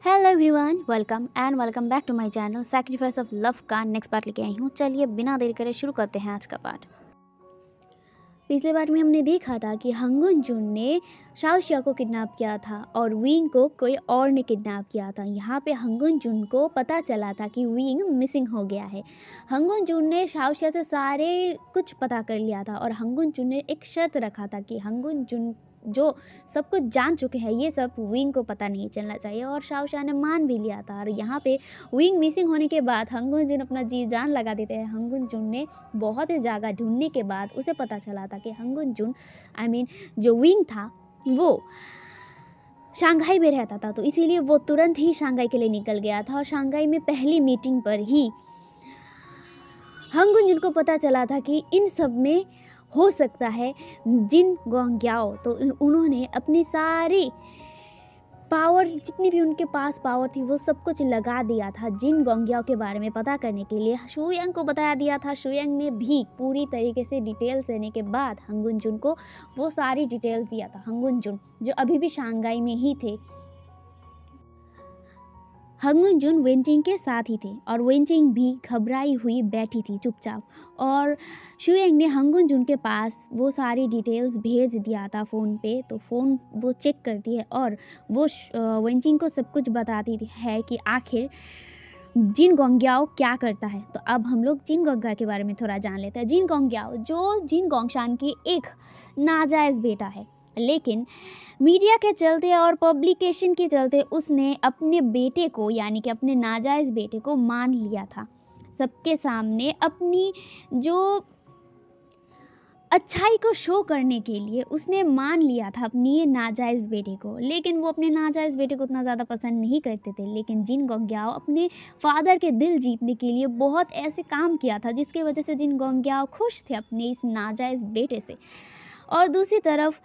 Hello everyone, welcome back to my channel sacrifice of love का next part लेके आई हूँ। चलिए बिना देर करे शुरू करते हैं आज का पार्ट। पिछले पार्ट में हमने देखा था कि हंगुन जुन ने शाओशिया को किडनैप किया था और विंग को कोई और ने किडनैप किया था। यहाँ पे हंगुन जुन को पता चला था कि विंग मिसिंग हो गया है। हंगुन जुन ने शाओशिया से सारे कुछ पता कर लिया था और हंगुन जुन ने एक शर्त रखा था कि हंगुन जुन जो सब कुछ जान चुके हैं ये सब विंग को पता नहीं चलना चाहिए, और शाओशिया ने मान भी लिया था। और यहाँ पे विंग मिसिंग होने के बाद हंगुन जुन अपना जी जान लगा देते हैं। हंगुन जुन ने बहुत ही जगह ढूंढने के बाद उसे पता चला था कि हंगुन जुन जो विंग था वो शंघाई में रहता था, तो इसीलिए वो तुरंत ही शंघाई के लिए निकल गया था। और शंघाई में पहली मीटिंग पर ही हंगुन जुन को पता चला था कि इन सब में हो सकता है जिन गोंग्याओ। तो उन्होंने अपनी सारी पावर, जितनी भी उनके पास पावर थी, वो सब कुछ लगा दिया था जिन गोंग्याओ के बारे में पता करने के लिए। शुयांग को बताया दिया था। शुयांग ने भी पूरी तरीके से डिटेल्स देने के बाद हंगुन जुन को वो सारी डिटेल्स दिया था। हंगुन जुन जो अभी भी शंघाई में ही थे, हंगुन जुन वेनचिंग के साथ ही थे और वेनचिंग भी घबराई हुई बैठी थी चुपचाप। और शुयांग ने हंगुन जुन के पास वो सारी डिटेल्स भेज दिया था फ़ोन पे, तो फ़ोन वो चेक करती है और वो वेनचिंग को सब कुछ बताती है कि आखिर जिन गोंग्याओ क्या करता है। तो अब हम लोग जिन गोंग्या के बारे में थोड़ा जान लेते हैं। जिन गोंग्याओ जो जिन गोंगशान की एक नाजायज़ बेटा है, लेकिन मीडिया के चलते और पब्लिकेशन के चलते उसने अपने बेटे को, यानी कि अपने नाजायज़ बेटे को मान लिया था सबके सामने। अपनी जो अच्छाई को शो करने के लिए उसने मान लिया था अपनी ये नाजायज़ बेटे को, लेकिन वो अपने नाजायज़ बेटे को उतना ज़्यादा पसंद नहीं करते थे। लेकिन जिन गोंग्याओ अपने फादर के दिल जीतने के लिए बहुत ऐसे काम किया था जिसकी वजह से जिन गोंग्याओ खुश थे अपने इस नाजायज़ बेटे से। और दूसरी तरफ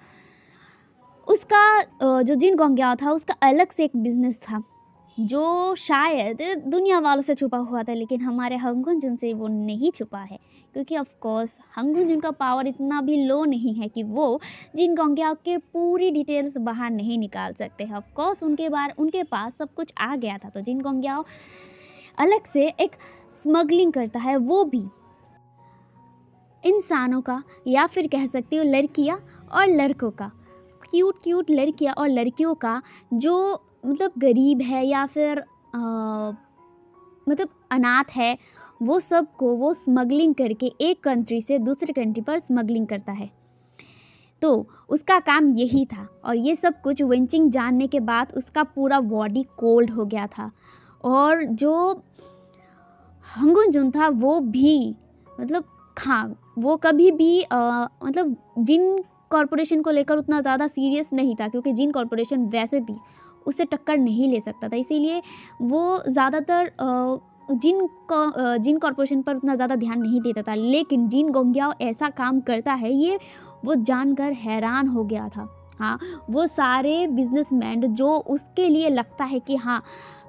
उसका जो जिन गोंग्याओ था उसका अलग से एक बिज़नेस था जो शायद दुनिया वालों से छुपा हुआ था, लेकिन हमारे हंगुन जुन से वो नहीं छुपा है, क्योंकि ऑफ कोर्स हंगुन जुन का पावर इतना भी लो नहीं है कि वो जिन गोंग्याओ के पूरी डिटेल्स बाहर नहीं निकाल सकते हैं। ऑफ कोर्स उनके पास सब कुछ आ गया था। तो जिन गोंग्याओ अलग से एक स्मगलिंग करता है, वो भी इंसानों का, या फिर कह सकती हूँ लड़कियाँ और लड़कों का, क्यूट लड़कियाँ और लड़कियों का जो मतलब गरीब है या फिर मतलब अनाथ है, वो सब को वो स्मगलिंग करके एक कंट्री से दूसरे कंट्री पर स्मगलिंग करता है। तो उसका काम यही था। और ये सब कुछ वेनचिंग जानने के बाद उसका पूरा बॉडी कोल्ड हो गया था। और जो हंगुन जुन था वो भी मतलब वो कभी भी मतलब जिन कॉरपोरेशन को लेकर उतना ज़्यादा सीरियस नहीं था, क्योंकि जिन कॉरपोरेशन वैसे भी उससे टक्कर नहीं ले सकता था, इसीलिए वो ज़्यादातर जिन कॉरपोरेशन पर उतना ज़्यादा ध्यान नहीं देता था। लेकिन जिन गोंग्याओ ऐसा काम करता है ये वो जानकर हैरान हो गया था। हाँ, वो सारे बिजनेसमैन जो उसके लिए लगता है कि हाँ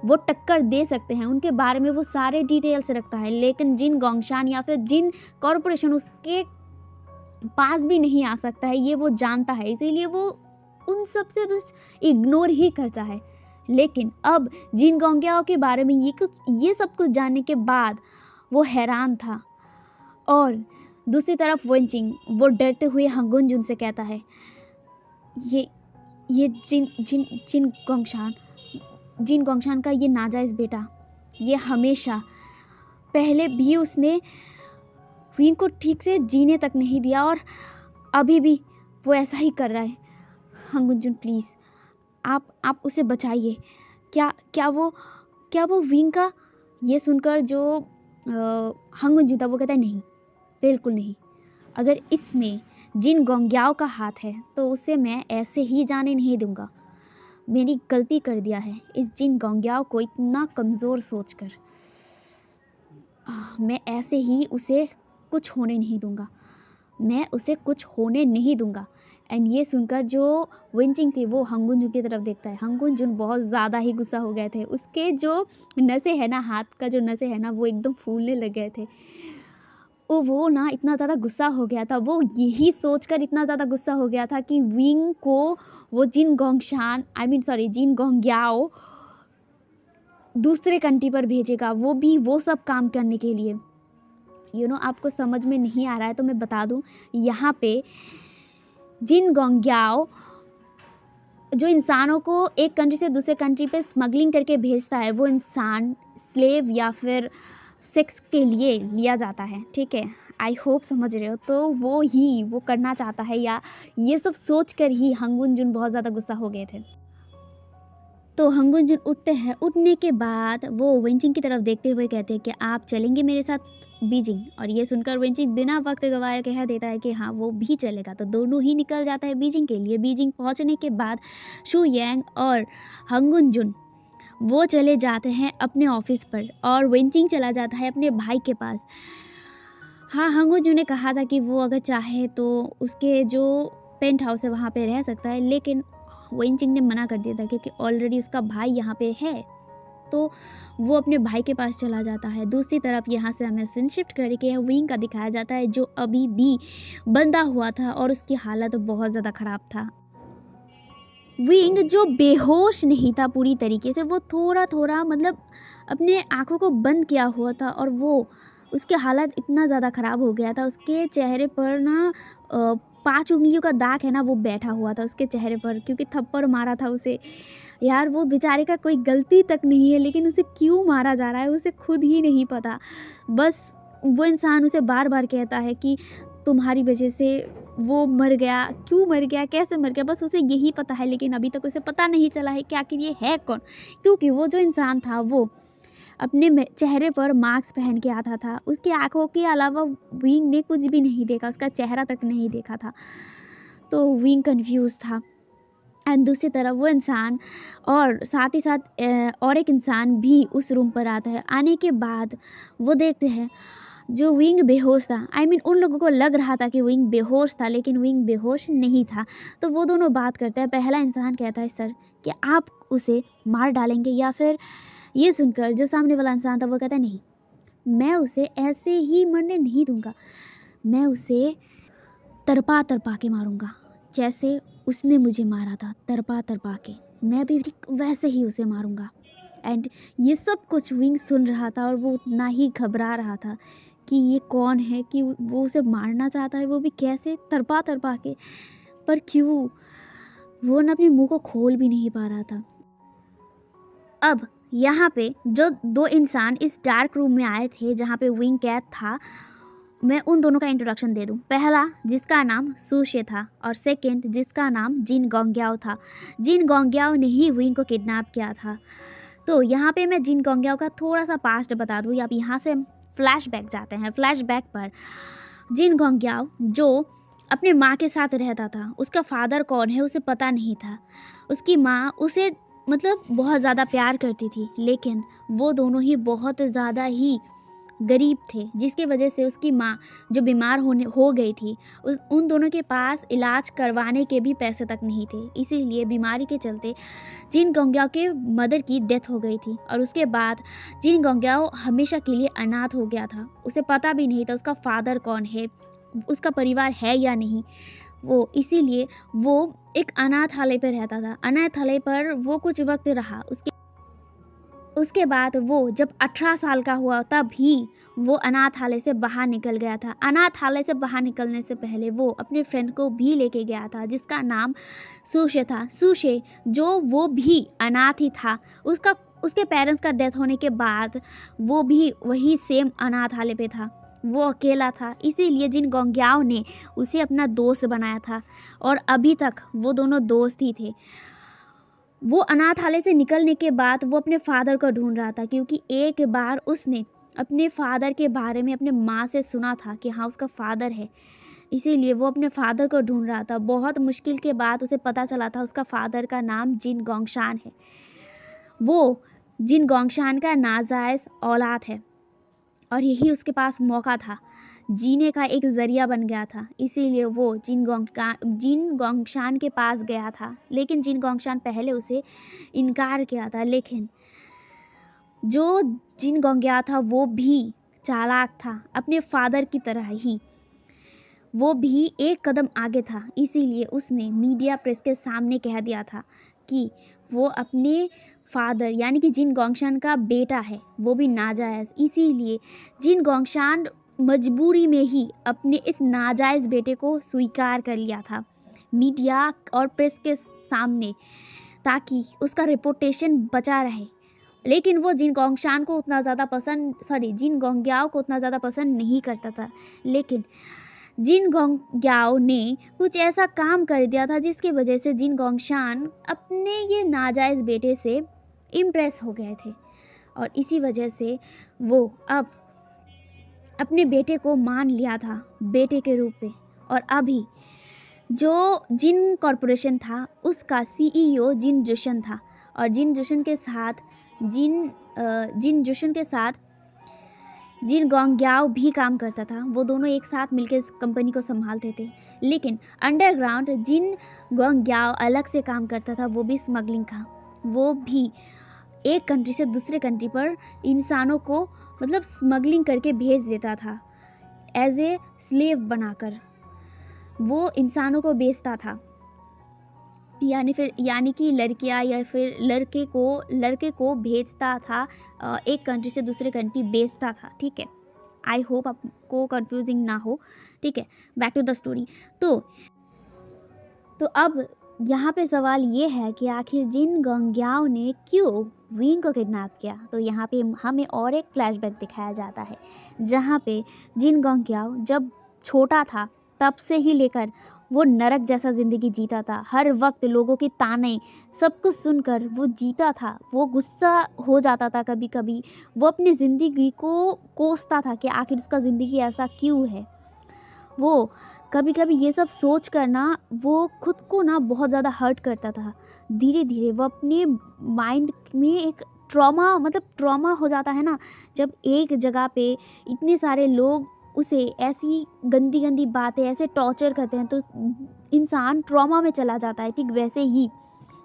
वो टक्कर दे सकते हैं, उनके बारे में वो सारे डिटेल्स रखता है, लेकिन जिन गोंगशान या फिर जिन कॉरपोरेशन उसके पास भी नहीं आ सकता है ये वो जानता है, इसीलिए वो उन सब से बस इग्नोर ही करता है। लेकिन अब जिन गोंग्याओ के बारे में ये सब कुछ जानने के बाद वो हैरान था। और दूसरी तरफ वेनचिंग वो डरते हुए हंगुन जुन से कहता है, ये जिन गोंगशान का ये नाजायज़ बेटा, ये हमेशा पहले भी उसने विंग को ठीक से जीने तक नहीं दिया और अभी भी वो ऐसा ही कर रहा है। हंगुन जुन प्लीज़ आप उसे बचाइए। क्या वो विंग का? ये सुनकर जो हंगुन जुन था वो कहता है, नहीं, बिल्कुल नहीं। अगर इसमें जिन गोंग्याओ का हाथ है तो उसे मैं ऐसे ही जाने नहीं दूंगा। मेरी गलती कर दिया है इस जिन गोंग्याओ को इतना कमज़ोर सोचकर। मैं ऐसे ही उसे कुछ होने नहीं दूंगा। एंड ये सुनकर जो वेनचिंग थी वो हंगुन जुन की तरफ देखता है। हंगुन जुन बहुत ज़्यादा ही गुस्सा हो गए थे। उसके जो नसें है ना, हाथ का जो नसें है ना, वो एकदम फूलने लग गए थे। वो ना इतना ज़्यादा गुस्सा हो गया था, वो यही सोचकर इतना ज़्यादा गुस्सा हो गया था कि विंग को वो जिन गोंग्याओ दूसरे कंट्री पर भेजेगा, वो भी वो सब काम करने के लिए। आपको समझ में नहीं आ रहा है तो मैं बता दूं, यहाँ पे जिन गोंग्याओ जो इंसानों को एक कंट्री से दूसरे कंट्री पे स्मगलिंग करके भेजता है, वो इंसान स्लेव या फिर सेक्स के लिए लिया जाता है, ठीक है। आई होप समझ रहे हो। तो वो करना चाहता है, या ये सब सोच कर ही हंगुन जुन बहुत ज़्यादा गुस्सा हो गए थे। तो हंगुन जुन उठते हैं। उठने के बाद वो वेंचिंग की तरफ देखते हुए कहते हैं कि आप चलेंगे मेरे साथ बीजिंग। और ये सुनकर वेंचिंग बिना वक्त गवाए कह देता है कि हाँ वो भी चलेगा। तो दोनों ही निकल जाता है बीजिंग के लिए। बीजिंग पहुंचने के बाद शू यांग और हंगुन जुन वो चले जाते हैं अपने ऑफिस पर, और वेंचिंग चला जाता है अपने भाई के पास। हाँ, हंगुन जुन ने कहा था कि वो अगर चाहे तो उसके जो पेंट हाउस है वहाँ पे रह सकता है, लेकिन वेंचिंग ने मना कर दिया था क्योंकि ऑलरेडी उसका भाई यहाँ पे है। तो वो अपने भाई के पास चला जाता है। दूसरी तरफ यहाँ से हमें सीन शिफ्ट करके विंग का दिखाया जाता है, जो अभी भी बंधा हुआ था और उसकी हालत बहुत ज़्यादा ख़राब था। विंग जो बेहोश नहीं था पूरी तरीके से, वो थोड़ा थोड़ा मतलब अपने आँखों को बंद किया हुआ था, और वो उसकी हालत इतना ज़्यादा ख़राब हो गया था। उसके चेहरे पर ना 5 उंगलियों का दाग है ना, वो बैठा हुआ था उसके चेहरे पर, क्योंकि थप्पड़ मारा था उसे। यार वो बेचारे का कोई गलती तक नहीं है, लेकिन उसे क्यों मारा जा रहा है उसे खुद ही नहीं पता। बस वो इंसान उसे बार बार कहता है कि तुम्हारी वजह से वो मर गया, क्यों मर गया, कैसे मर गया, बस उसे यही पता है। लेकिन अभी तक उसे पता नहीं चला है कि आखिर ये है कौन, क्योंकि वो जो इंसान था वो अपने चेहरे पर मास्क पहन के आता था। उसकी आंखों के अलावा विंग ने कुछ भी नहीं देखा, उसका चेहरा तक नहीं देखा था। तो विंग कंफ्यूज था। एंड दूसरी तरफ वो इंसान और साथ ही साथ और एक इंसान भी उस रूम पर आता है। आने के बाद वो देखते हैं जो विंग बेहोश था। उन लोगों को लग रहा था कि विंग बेहोश था, लेकिन विंग बेहोश नहीं था। तो वो दोनों बात करते हैं। पहला इंसान कहता है, सर कि आप उसे मार डालेंगे या फिर। ये सुनकर जो सामने वाला इंसान था वो कहता है, नहीं, मैं उसे ऐसे ही मरने नहीं दूंगा, मैं उसे तरपा तरपा के मारूंगा, जैसे उसने मुझे मारा था, तरपा तरपा के मैं भी वैसे ही उसे मारूंगा। एंड ये सब कुछ विंग सुन रहा था, और वो उतना ही घबरा रहा था कि ये कौन है, कि वो उसे मारना चाहता है, वो भी कैसे, तरपा तरपा के, पर क्यों। वो ना अपने मुंह को खोल भी नहीं पा रहा था। अब यहाँ पे जो 2 इंसान इस डार्क रूम में आए थे जहाँ पे विंग कैद था, मैं उन दोनों का इंट्रोडक्शन दे दूं। पहला जिसका नाम सूशे था, और सेकंड जिसका नाम जिन गोंग्याओ था। जिन गोंग्याओ ने ही विंग को किडनैप किया था। तो यहाँ पे मैं जिन गोंग्याओ का थोड़ा सा पास्ट बता दूँ। अब यहाँ से हम फ्लैशबैक जाते हैं। फ्लैशबैक पर जिन गोंग्याओ जो अपने माँ के साथ रहता था, उसका फादर कौन है उसे पता नहीं था। उसकी माँ उसे मतलब बहुत ज़्यादा प्यार करती थी, लेकिन वो दोनों ही बहुत ज़्यादा ही गरीब थे, जिसकी वजह से उसकी माँ जो बीमार हो गई थी, उन दोनों के पास इलाज करवाने के भी पैसे तक नहीं थे। इसीलिए बीमारी के चलते जिन गोंग्याओ के मदर की डेथ हो गई थी, और उसके बाद जिन गोंग्याओ हमेशा के लिए अनाथ हो गया था। उसे पता भी नहीं था उसका फादर कौन है, उसका परिवार है या नहीं। वो इसीलिए वो एक अनाथालय पर रहता था। अनाथालय पर वो कुछ वक्त रहा। उसके बाद वो जब 18 साल का हुआ तब ही वो अनाथालय से बाहर निकल गया था। अनाथालय से बाहर निकलने से पहले वो अपने फ्रेंड को भी लेके गया था, जिसका नाम सूशे था। सूशे जो वो भी अनाथ ही था। उसके पेरेंट्स का डेथ होने के बाद वो भी वही सेम अनाथालय पे था। वो अकेला था, इसीलिए जिन गोंग्याओ ने उसे अपना दोस्त बनाया था, और अभी तक वो दोनों दोस्त ही थे। वो अनाथालय से निकलने के बाद वो अपने फादर को ढूंढ रहा था, क्योंकि एक बार उसने अपने फादर के बारे में अपने माँ से सुना था कि हाँ उसका फादर है। इसीलिए वो अपने फादर को ढूंढ रहा था। बहुत मुश्किल के बाद उसे पता चला था उसका फादर का नाम जिन गोंगशान है। वो जिन गोंगशान का नाजायज़ औलाद है, और यही उसके पास मौका था, जीने का एक ज़रिया बन गया था। इसीलिए वो जिन गोंगशान के पास गया था, लेकिन जिन गोंगशान पहले उसे इनकार किया था। लेकिन जो जिन गोंग्या था वो भी चालाक था, अपने फादर की तरह ही। वो भी एक कदम आगे था, इसीलिए उसने मीडिया प्रेस के सामने कह दिया था कि वो अपने फादर यानी कि जिन गोंगशान का बेटा है, वो भी नाजायज़, इसीलिए जिन गोंगशान मजबूरी में ही अपने इस नाजायज़ बेटे को स्वीकार कर लिया था मीडिया और प्रेस के सामने, ताकि उसका रेपुटेशन बचा रहे। लेकिन वो जिन गोंगशान को उतना ज़्यादा जिन गोंग्याओ को उतना ज़्यादा पसंद नहीं करता था। लेकिन जिन गोंग्याओ ने कुछ ऐसा काम कर दिया था जिसकी वजह से जिन गोंगशान अपने ये नाजायज़ बेटे से इम्प्रेस हो गए थे, और इसी वजह से वो अब अपने बेटे को मान लिया था बेटे के रूप में। और अभी जो जिन कॉरपोरेशन था उसका सीईओ जिन जुशन था, और जिन जुशन के साथ जिन गोंग्याओ भी काम करता था। वो दोनों एक साथ मिलकर इस कंपनी को संभालते थे। लेकिन अंडरग्राउंड जिन गोंग्याओ अलग से काम करता था, वो भी स्मगलिंग का, वो भी एक कंट्री से दूसरे कंट्री पर इंसानों को मतलब स्मगलिंग करके भेज देता था, एज ए स्लेव बनाकर वो इंसानों को बेचता था। यानी कि लड़कियां या फिर लड़के को भेजता था, एक कंट्री से दूसरे कंट्री बेचता था। ठीक है, आई होप आपको कंफ्यूजिंग ना हो। ठीक है, बैक टू द स्टोरी। तो अब यहाँ पे सवाल ये है कि आखिर जिन गोंग्याओ ने क्यों विंग को किडनैप किया। तो यहाँ पे हमें और एक फ्लैशबैक दिखाया जाता है, जहाँ पे जिन गोंग्याओ जब छोटा था तब से ही लेकर वो नरक जैसा ज़िंदगी जीता था। हर वक्त लोगों के ताने सब कुछ सुनकर वो जीता था। वो गुस्सा हो जाता था कभी कभी, वो अपनी ज़िंदगी को कोसता था कि आखिर उसका ज़िंदगी ऐसा क्यों है। वो कभी कभी ये सब सोच कर ना वो खुद को ना बहुत ज़्यादा हर्ट करता था। धीरे धीरे वो अपने माइंड में एक ट्रॉमा हो जाता है ना, जब एक जगह पे इतने सारे लोग उसे ऐसी गंदी गंदी बातें ऐसे टॉर्चर करते हैं तो इंसान ट्रॉमा में चला जाता है। ठीक वैसे ही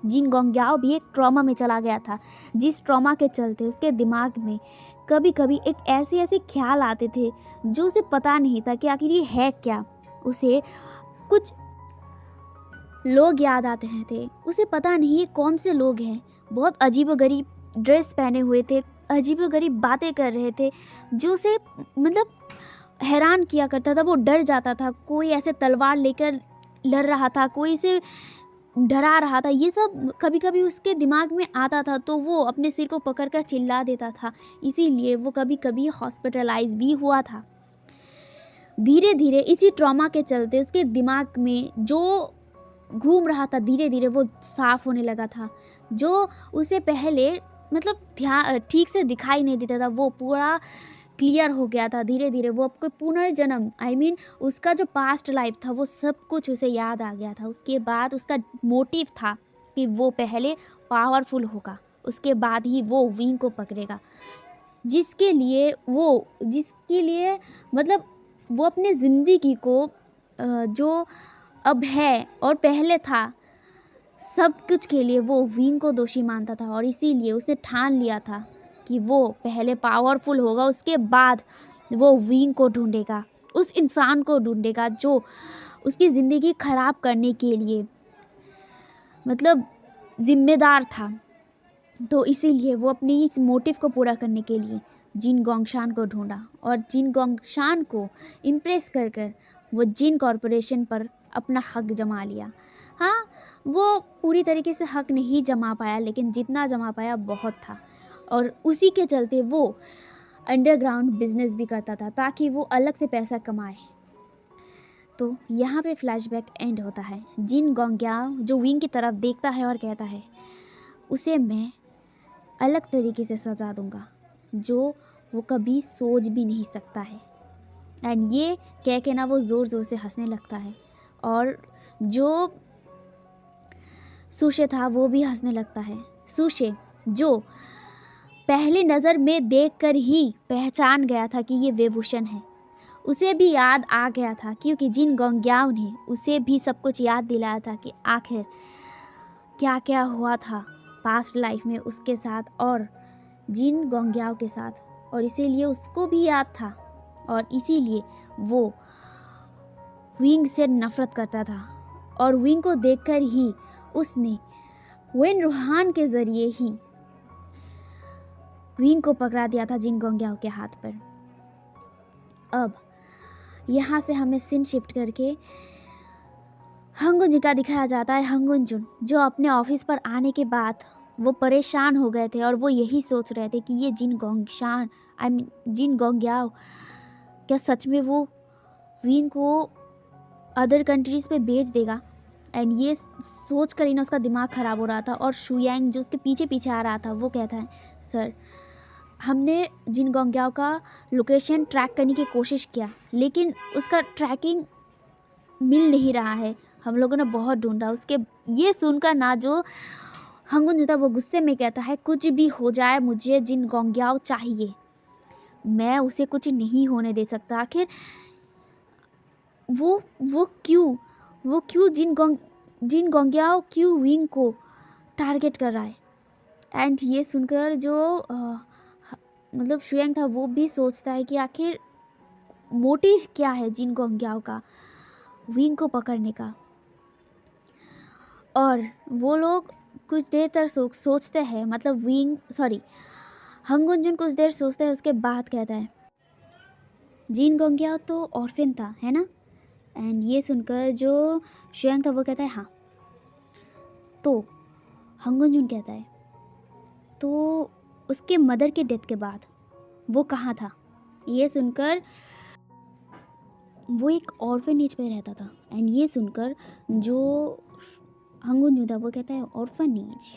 जिन गोंग्याओ भी एक ट्रॉमा में चला गया था, जिस ट्रॉमा के चलते उसके दिमाग में कभी कभी एक ऐसे ख्याल आते थे जो उसे पता नहीं था कि आखिर ये है क्या। उसे कुछ लोग याद आते थे, उसे पता नहीं ये कौन से लोग हैं। बहुत अजीबोगरीब ड्रेस पहने हुए थे, अजीबोगरीब बातें कर रहे थे, जो उसे मतलब हैरान किया करता था। वो डर जाता था, कोई ऐसे तलवार लेकर लड़ रहा था, कोई इसे डरा रहा था, ये सब कभी कभी उसके दिमाग में आता था। तो वो अपने सिर को पकड़कर चिल्ला देता था, इसीलिए वो कभी कभी हॉस्पिटलाइज भी हुआ था। धीरे धीरे इसी ट्रॉमा के चलते उसके दिमाग में जो घूम रहा था धीरे धीरे वो साफ होने लगा था। जो उसे पहले मतलब ठीक से दिखाई नहीं देता था, वो पूरा क्लियर हो गया था। धीरे धीरे वो आपको पुनर्जन्म उसका जो पास्ट लाइफ था वो सब कुछ उसे याद आ गया था। उसके बाद उसका मोटिव था कि वो पहले पावरफुल होगा, उसके बाद ही वो विंग को पकड़ेगा, जिसके लिए मतलब वो अपने ज़िंदगी को जो अब है और पहले था सब कुछ के लिए वो विंग को दोषी मानता था। और इसीलिए उसे ठान लिया था कि वो पहले पावरफुल होगा, उसके बाद वो विंग को ढूंढेगा, उस इंसान को ढूंढेगा जो उसकी ज़िंदगी ख़राब करने के लिए मतलब ज़िम्मेदार था। तो इसीलिए वो अपनी इस मोटिव को पूरा करने के लिए जिन गोंगशान को ढूंढा, और जिन गोंगशान को इम्प्रेस कर कर वो जिन कॉरपोरेशन पर अपना हक जमा लिया। हाँ, वो पूरी तरीके से हक नहीं जमा पाया, लेकिन जितना जमा पाया बहुत था। और उसी के चलते वो अंडरग्राउंड बिजनेस भी करता था ताकि वो अलग से पैसा कमाए। तो यहाँ पे फ्लैशबैक एंड होता है। जिन गोंग्याओ जो विंग की तरफ देखता है और कहता है, उसे मैं अलग तरीके से सजा दूंगा जो वो कभी सोच भी नहीं सकता है। एंड ये कह के ना वो ज़ोर ज़ोर से हंसने लगता है, और जो सुशे था वो भी हंसने लगता है। सुशे जो पहली नज़र में देखकर ही पहचान गया था कि ये वेवूशन है, उसे भी याद आ गया था, क्योंकि जिन गोंग्याओ ने उसे भी सब कुछ याद दिलाया था कि आखिर क्या क्या हुआ था पास्ट लाइफ में उसके साथ और जिन गोंग्याओ के साथ, और इसीलिए उसको भी याद था। और इसीलिए वो विंग से नफरत करता था, और विंग को देखकर ही उसने वेन रूहान के ज़रिए ही विंग को पकड़ा दिया था जिन गोंग्याओ के हाथ पर। अब यहाँ से हमें सीन शिफ्ट करके हंगुन जुन का दिखाया जाता है। हंगुन जुन जो अपने ऑफिस पर आने के बाद वो परेशान हो गए थे और वो यही सोच रहे थे कि ये जिन गोंग्याओ क्या सच में वो विंग को अदर कंट्रीज़ पे बेच देगा। एंड ये सोच कर ही ना उसका दिमाग ख़राब हो रहा था। और शुयांग जो उसके पीछे पीछे आ रहा था वो कहता है, सर हमने जिन गोंग्याओ का लोकेशन ट्रैक करने की कोशिश किया लेकिन उसका ट्रैकिंग मिल नहीं रहा है, हम लोगों ने बहुत ढूंढा। उसके ये सुनकर ना जो हंगुन जो था वो गुस्से में कहता है, कुछ भी हो जाए मुझे जिन गोंग्याओ चाहिए, मैं उसे कुछ नहीं होने दे सकता। आखिर वो क्यों जिन गोंग्याओ क्यों विंग को टारगेट कर रहा है। एंड ये सुनकर जो मतलब शुयांग था वो भी सोचता है कि आखिर मोटिव क्या है जिन गोंग्याओ का विंग को पकड़ने का। और वो लोग कुछ देर तक सोचते हैं, मतलब हंगुन जुन कुछ देर सोचते हैं। उसके बाद कहता है, जिन गोंग्याओ तो ऑर्फन था है ना। एंड ये सुनकर जो शुयांग था वो कहता है हाँ। तो हंगुन जुन कहता है, तो उसके मदर के डेथ के बाद वो कहाँ था। ये सुनकर वो एक ऑर्फनेज पे रहता था। एंड ये सुनकर जो हंगुन जुन था वो कहता है, ऑर्फनेज,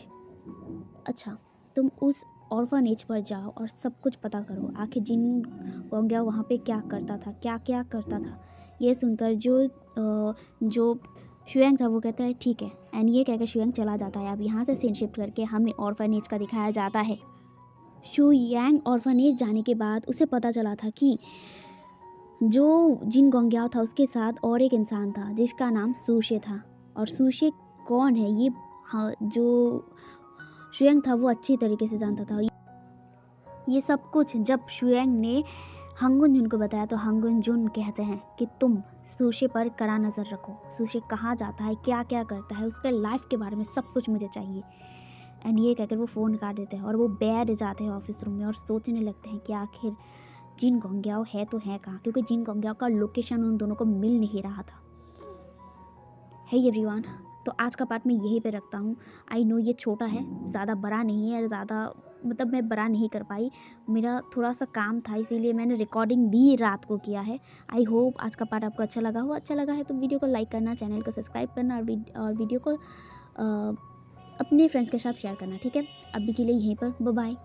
अच्छा तुम उस ऑर्फनेज पर जाओ और सब कुछ पता करो, आखिर जिन गोंग्याओ वहाँ पे क्या करता था, क्या क्या करता था। ये सुनकर जो शुयांग था वो कहता है ठीक है। एंड ये कहकर शुयांग चला जाता है। अब यहाँ से सीन शिफ्ट करके हमें ऑर्फनेज का दिखाया जाता है। शुयांग ऑर्फनेज जाने के बाद उसे पता चला था कि जो जिन गोंग्याओ था उसके साथ और एक इंसान था जिसका नाम सूशे था। और सूशे कौन है ये जो शुयांग था वो अच्छी तरीके से जानता था। ये सब कुछ जब शुयांग ने हंगुन जुन को बताया तो हंगुन जुन कहते हैं कि तुम सूशे पर कड़ा नज़र रखो, सूशे कहाँ जाता है, क्या क्या करता है, उसके लाइफ के बारे में सब कुछ मुझे चाहिए। एंड ये कहकर वो फ़ोन काट देते हैं और वो बैठ जाते हैं ऑफिस रूम में और सोचने लगते हैं कि आखिर जिन गोंग्याओ है तो है कहाँ, क्योंकि जिन गोंग्याओ का लोकेशन उन दोनों को मिल नहीं रहा था। हे एवरीवन, तो आज का पार्ट मैं यहीं पे रखता हूँ। आई नो ये छोटा है, ज़्यादा बड़ा नहीं है, ज़्यादा मतलब मैं बड़ा नहीं कर पाई, मेरा थोड़ा सा काम था इसीलिए मैंने रिकॉर्डिंग भी रात को किया है। आई होप आज का पार्ट आपको अच्छा लगा हो। अच्छा लगा है तो वीडियो को लाइक करना, चैनल को सब्सक्राइब करना और वीडियो को अपने फ्रेंड्स के साथ शेयर करना। ठीक है, अभी के लिए यहीं पर बाय बाय।